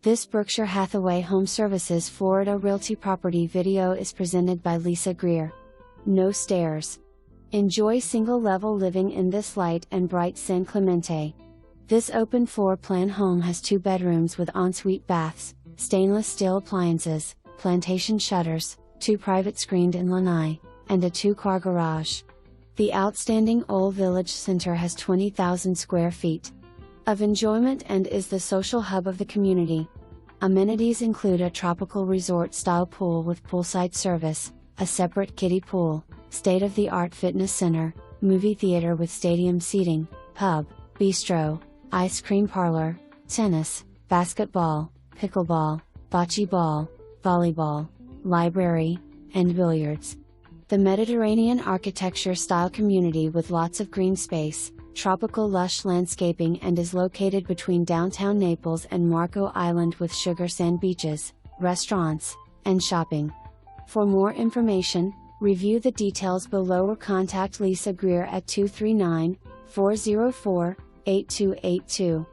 This Berkshire Hathaway HomeServices Florida Realty property video is presented by Lisa Greer. No stairs. Enjoy single-level living in this light and bright San Clemente. This open floor plan home has 2 bedrooms with ensuite baths, stainless steel appliances, plantation shutters, 2 private screened-in lanai, and a 2-car garage. The outstanding Ole Village Center has 20,000 square feet of enjoyment and is the social hub of the community. Amenities include a tropical resort-style pool with poolside service, a separate kiddie pool, state-of-the-art fitness center, movie theater with stadium seating, pub, bistro, ice cream parlor, tennis, basketball, pickleball, bocce ball, volleyball, library, and billiards. The Mediterranean architecture-style community with lots of green space, tropical lush landscaping, and is located between downtown Naples and Marco Island with sugar sand beaches, restaurants, and shopping. For more information, review the details below or contact Lisa Greer at 239-404-8282.